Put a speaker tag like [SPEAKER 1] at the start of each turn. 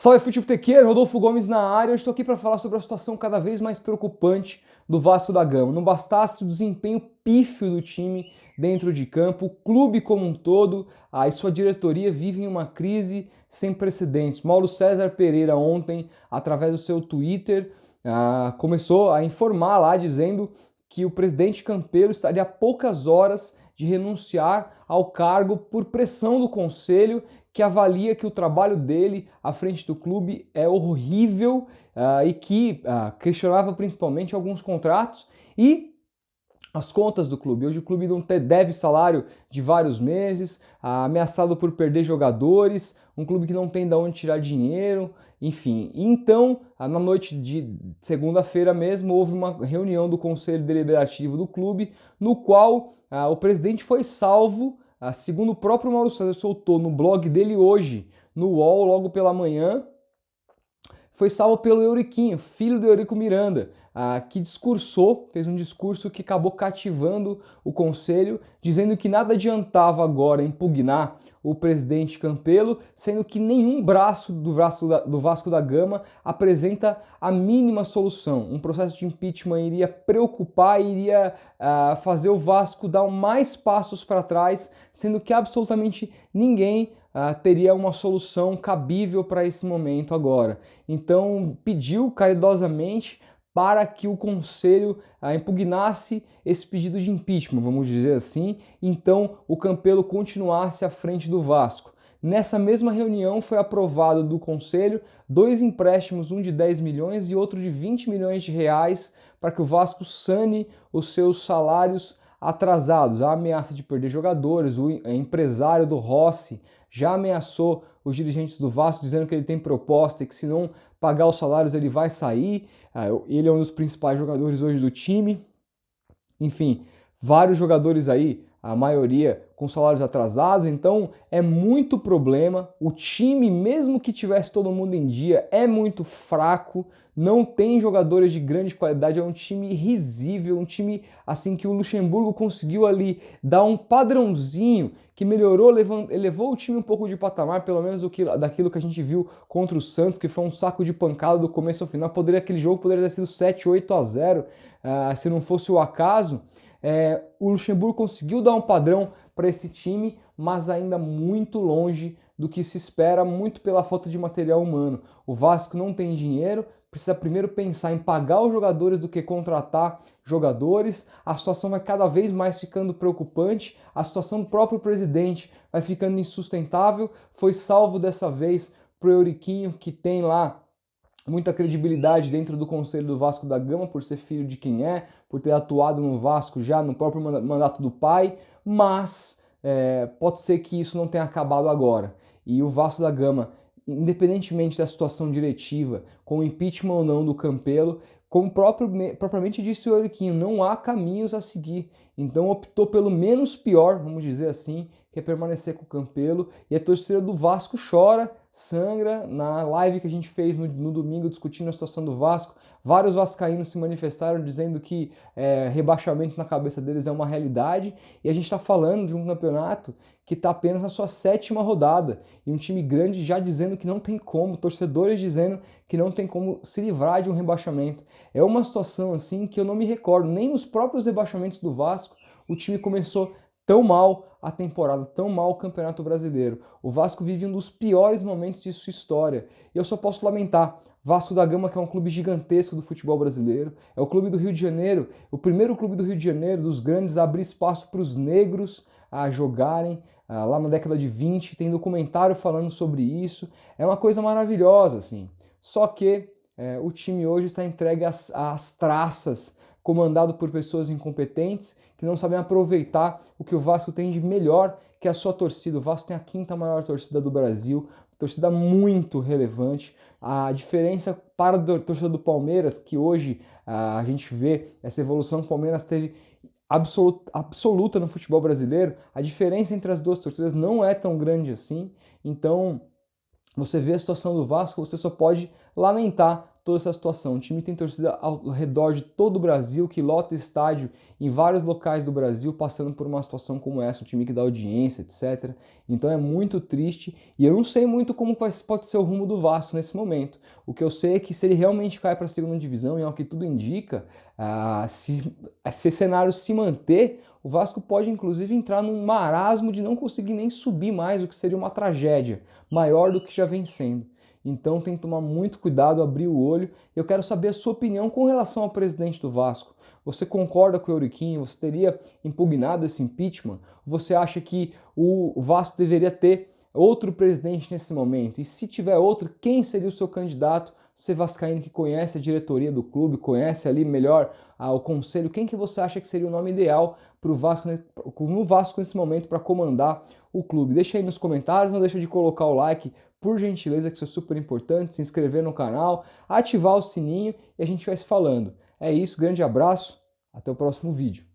[SPEAKER 1] Salve futeboltequeiro, Rodolfo Gomes na área. Eu estou aqui para falar sobre a situação cada vez mais preocupante do Vasco da Gama. Não bastasse o desempenho pífio do time dentro de campo, o clube como um todo, e sua diretoria vivem uma crise sem precedentes. Mauro César Pereira ontem, através do seu Twitter, começou a informar lá dizendo que o presidente Campelo estaria a poucas horas de renunciar ao cargo por pressão do conselho, que avalia que o trabalho dele à frente do clube é horrível e que questionava principalmente alguns contratos e as contas do clube. Hoje o clube não deve salário de vários meses, ameaçado por perder jogadores, um clube que não tem de onde tirar dinheiro, enfim. Então, na noite de segunda-feira mesmo, houve uma reunião do Conselho Deliberativo do clube, no qual o presidente foi salvo, segundo o próprio Mauro César soltou no blog dele hoje, no UOL, logo pela manhã, foi salvo pelo Euriquinho, filho do Eurico Miranda, que fez um discurso que acabou cativando o conselho, dizendo que nada adiantava agora impugnar o presidente Campelo, sendo que nenhum braço do Vasco da Gama apresenta a mínima solução. Um processo de impeachment iria preocupar, iria fazer o Vasco dar mais passos para trás, sendo que absolutamente ninguém teria uma solução cabível para esse momento agora. Então pediu caridosamente para que o Conselho impugnasse esse pedido de impeachment, vamos dizer assim, então o Campelo continuasse à frente do Vasco. Nessa mesma reunião foi aprovado do Conselho 2 empréstimos, um de 10 milhões e outro de 20 milhões de reais, para que o Vasco sane os seus salários atrasados. A ameaça de perder jogadores, o empresário do Rossi já ameaçou os dirigentes do Vasco, dizendo que ele tem proposta e que se não pagar os salários ele vai sair. Ele é um dos principais jogadores hoje do time. Enfim, vários jogadores aí, a maioria com salários atrasados, então é muito problema. O time, mesmo que tivesse todo mundo em dia, é muito fraco, não tem jogadores de grande qualidade, é um time risível, um time assim que o Luxemburgo conseguiu ali dar um padrãozinho que melhorou, elevou o time um pouco de patamar, pelo menos daquilo que a gente viu contra o Santos, que foi um saco de pancada do começo ao final. Aquele jogo poderia ter sido 7-8-0, se não fosse o acaso. O Luxemburgo conseguiu dar um padrão para esse time, mas ainda muito longe do que se espera, muito pela falta de material humano. O Vasco não tem dinheiro, precisa primeiro pensar em pagar os jogadores do que contratar jogadores. A situação vai cada vez mais ficando preocupante, a situação do próprio presidente vai ficando insustentável. Foi salvo dessa vez pro Euriquinho, que tem lá muita credibilidade dentro do Conselho do Vasco da Gama, por ser filho de quem é, por ter atuado no Vasco já no próprio mandato do pai, mas pode ser que isso não tenha acabado agora. E o Vasco da Gama, independentemente da situação diretiva, com o impeachment ou não do Campelo, como propriamente disse o Euriquinho, não há caminhos a seguir. Então optou pelo menos pior, vamos dizer assim, que é permanecer com o Campelo, e a torcida do Vasco chora, sangra. Na live que a gente fez no domingo discutindo a situação do Vasco, vários vascaínos se manifestaram dizendo que rebaixamento na cabeça deles é uma realidade, e a gente está falando de um campeonato que está apenas na sua 7ª rodada, e um time grande já dizendo que não tem como, torcedores dizendo que não tem como se livrar de um rebaixamento. É uma situação assim que eu não me recordo, nem nos próprios rebaixamentos do Vasco o time começou tão mal a temporada, tão mal o Campeonato Brasileiro. O Vasco vive um dos piores momentos de sua história. E eu só posso lamentar. Vasco da Gama, que é um clube gigantesco do futebol brasileiro, é o clube do Rio de Janeiro, o primeiro clube do Rio de Janeiro, dos grandes, a abrir espaço para os negros a jogarem, lá na década de 20, tem documentário falando sobre isso. É uma coisa maravilhosa, assim. Só que o time hoje está entregue às traças, comandado por pessoas incompetentes que não sabem aproveitar o que o Vasco tem de melhor, que é a sua torcida. O Vasco tem a 5ª maior torcida do Brasil, torcida muito relevante. A diferença para a torcida do Palmeiras, que hoje a gente vê essa evolução que o Palmeiras teve absoluta no futebol brasileiro, a diferença entre as duas torcidas não é tão grande assim. Então, você vê a situação do Vasco, você só pode lamentar toda essa situação. O time tem torcida ao redor de todo o Brasil, que lota estádio em vários locais do Brasil, passando por uma situação como essa, um time que dá audiência, etc. Então é muito triste e eu não sei muito como pode ser o rumo do Vasco nesse momento. O que eu sei é que se ele realmente cai para a segunda divisão, e ao que tudo indica, se esse cenário se manter, o Vasco pode inclusive entrar num marasmo de não conseguir nem subir mais, o que seria uma tragédia maior do que já vem sendo. Então tem que tomar muito cuidado, abrir o olho. Eu quero saber a sua opinião com relação ao presidente do Vasco. Você concorda com o Euriquinho? Você teria impugnado esse impeachment? Você acha que o Vasco deveria ter outro presidente nesse momento? E se tiver outro, quem seria o seu candidato? Você vascaíno que conhece a diretoria do clube, conhece ali melhor o conselho, quem que você acha que seria o nome ideal para o Vasco, no Vasco nesse momento para comandar o clube? Deixa aí nos comentários, não deixa de colocar o like, por gentileza, que isso é super importante, se inscrever no canal, ativar o sininho e a gente vai se falando. É isso, grande abraço, até o próximo vídeo.